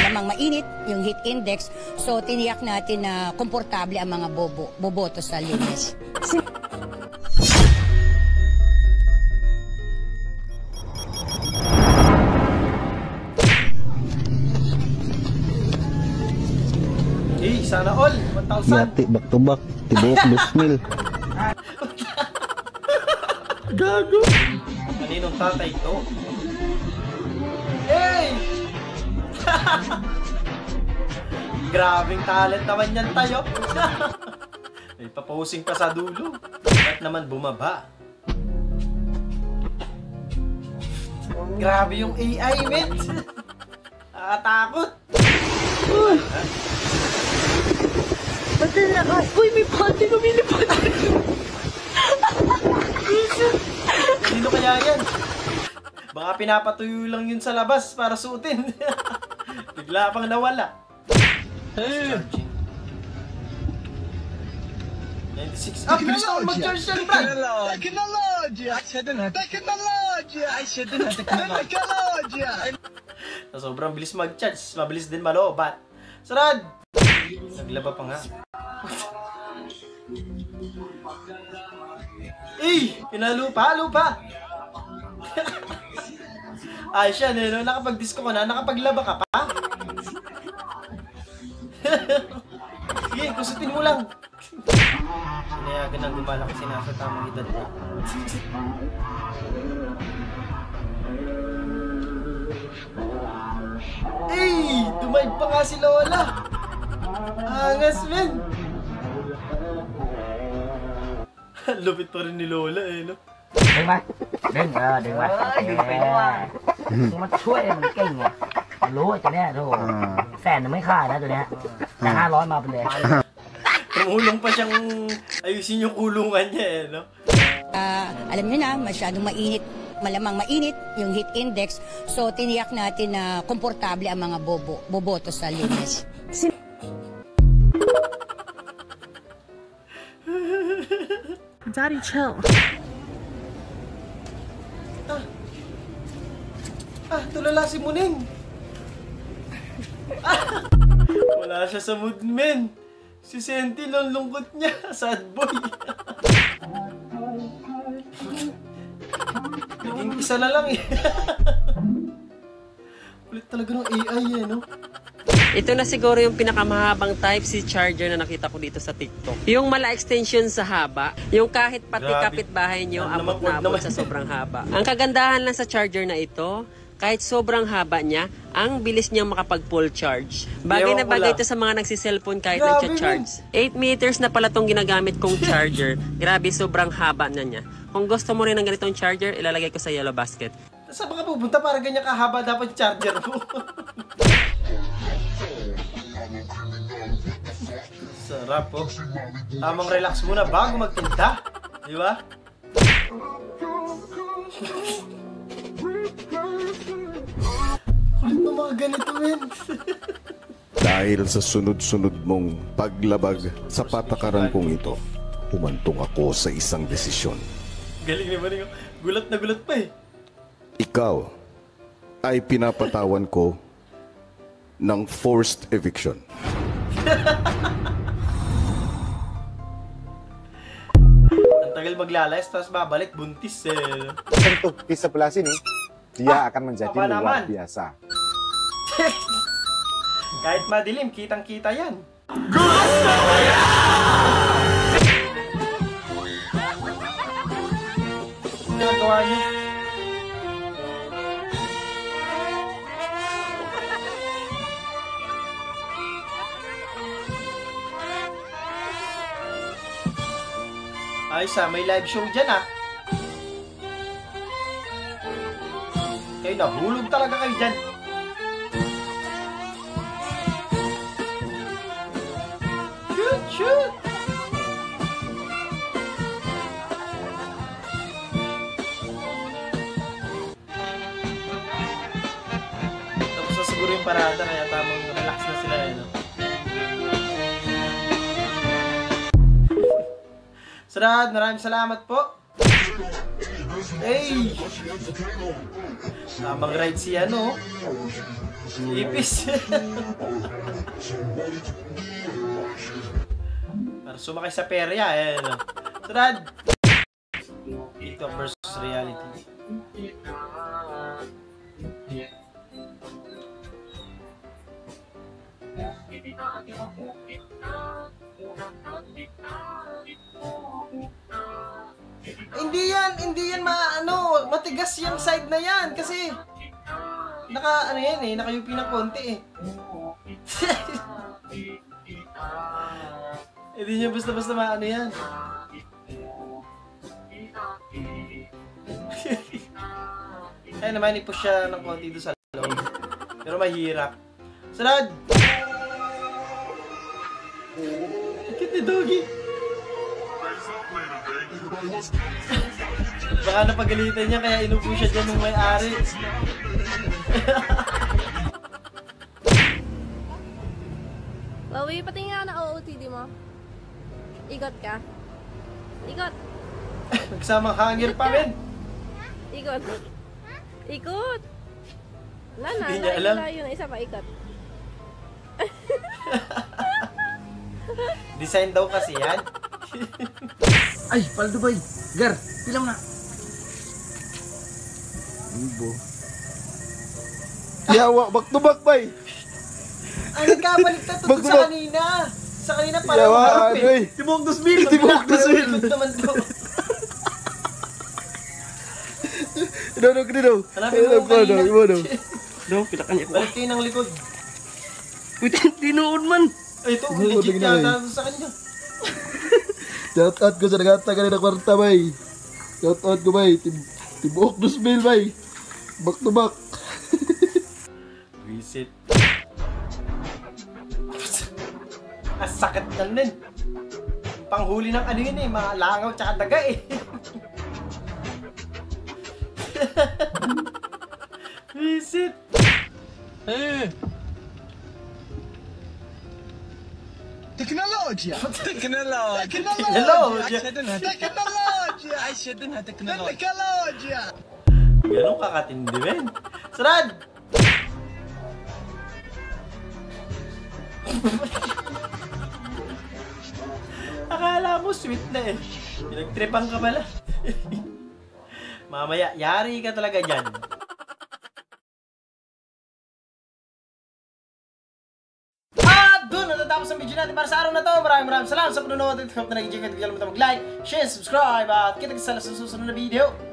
malamang mainit yung heat index. So tiniyak natin na komportable ang mga boboto sa linis. Sana all, 1,000. Yati, back to back. Tibok, 2,000. Gago. Kaninong tatay ito? Hey! Grabing talent naman yan tayo. May paposing pa sa dulo. Ba't naman bumaba? Grabe yung AI, men. Nakatakot. Ba't ang lakas? Uy, may pati, lumilipad. Sino kaya yan? Baka pinapatuyo lang yun sa labas para suotin. Bigla pang nawala. 96. Ah, bilis na mag-charge yan, Brad! Teknolojia! Sobrang bilis mag-charge. Mabilis din malobat. Sarad! Naglaba pa nga. Lupa! Ay, siya, no? Nakapag-disco ka na, nakapaglaba ka pa? Sige, kusutin mo lang. Sinayagan ng gumala kasi nasa tamang edad na. Tumayb pa nga si Lola. Angas, men. Lupit pa rin ni Lola, no? Đừng mà, đừng mà. Đừng phải qua. Nhưng màช่วยมันเก่งไงรู้ตัวเนี้ยโธ่แสนไม่ค่านะตัวเนี้ยแต่500มาไปเลย Tumulong pa siyang ayusin yung kulungan niya, no? Alam niyo na, masyadong mainit, malamang mainit yung heat index. So tiniyak natin na komportable ang mga boboto sa linis. Daddy, chill. Tulala si Muning. Wala siya sa mood, men. Si Senti, lungkot niya. Sad boy. Naging isa na lang eh. Ulit talaga ng AI eh, no? Ito na siguro yung pinakamahabang Type-C charger na nakita ko dito sa TikTok. Yung mala extension sa haba, yung kahit pati kapitbahay nyo, abot na abot sa sobrang haba. Ang kagandahan lang sa charger na ito, kahit sobrang haba niya, ang bilis niyang makapag-full charge. Bagay na bagay ito sa mga nagsiselfone kahit nagcha-charge. 8 meters na pala itong ginagamit kong charger. Grabe, sobrang haba na niya. Kung gusto mo rin ng ganitong charger, ilalagay ko sa yellow basket. Saan ba ka pupunta para ganyan kahaba dapat charger mo? Sarap po. Tamang relax muna bago magtinda. Di ba? Kulit mo mga ganito, men. Dahil sa sunod-sunod mong paglabag sa patakaran kong ito, humantong ako sa isang desisyon. Galing naman yung gulat na gulat pa eh. Ikaw ay pinapatawan ko ng forced eviction. Ang tagal maglalayas, tapos babalik, buntis eh. Untuk di sebelah sini, dia akan menjadi luar biasa. Kahit madilim, kitang-kita yan. Nagawa niyo. Ayos may live show dyan Kayo nahulog talaga kayo dyan. Shoot! Tapos na siguro yung parada, kaya tamang relax na sila no? Sarad, maraming salamat po. Hey! Tamang ride si ano. Si Ipis. Para sumakay sa perya. Sunod. Ito versus reality. Hindi yan matigas yung side na yan kasi nakayupi ng konti eh. Hindi niya basta-basta maano yan. Kaya naman i-push siya ng konti doon sa loob. Pero mahirap. Sunod! Cute ni Doggy. Baka napagalitan niya kaya inupo siya dyan nung may-ari. Bawi, patingin nga na OOTD mo. Ikot ka. Ikot. Nagsamang hanger pa rin. Ikot. Ikot. Wala na. Hindi niya alam. Layo na isa pa, ikot. Design daw kasi yan. Ay, paldo bay. Gar, pilang na. Ibo. Yawa, back to back, bay. Ay, nagkabaliktad to Back to sa back. kanina. Sa kanina parang Yawa, harap ano eh. Tibok dos mil. Tibok dos mil. naman to. Ano, kanino? Hanapin mo kanina. No, pitakan niya ko. Balik kayo ng likod. Uy, tinood man. Ay, ito. Ano, Legit tingnan yata sa kanya. Shout out ko sa nagata kanina kwarta, bay. Shout out ko, bay. Tibok dos mil, bay. Back to back. Visit. Ang sakit lang din. Panghuli ng ano yun eh, mga langaw tsaka daga eh. Visit. تكنولوجيا Hello. تكنولوجيا Ganun kakatindi men. Sunod! Akala mo sweet na eh. Pinagtripan ka pala. Mamaya, yari ka talaga dyan. Doon natatapos ang video natin para sa araw na to. Maraming salamat sa panonood. Hope na nag-enjoy kayo. Huwag kalimutan mag-like, share, subscribe at kita-kita sa susunod na video.